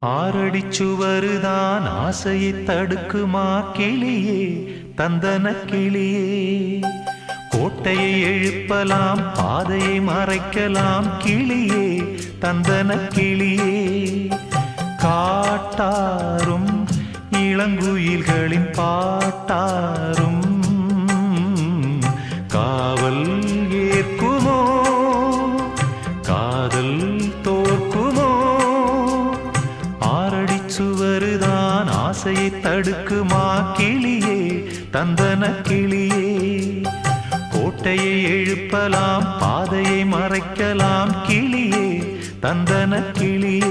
ஆறடிச்சுவருதான் ஆசையை தடுக்குமா கிளியே, தந்தன கிளியே. கோட்டையை எழுப்பலாம், பாதையை மறைக்கலாம் கிளியே, தந்தன கிளியே. காட்டாரும் இளங்குயில்களின் பாட்டாரும் காவல் ஏற்குமோ, காதல் தோற்குமோ? ஆறடிச்சுவருதான் ஆசையை தடுக்குமா கிளியே, தந்தன கிளியே. கோட்டையை எழுப்பலாம், பாதையை மறைக்கலாம் கிளியே, தந்தன கிளியே.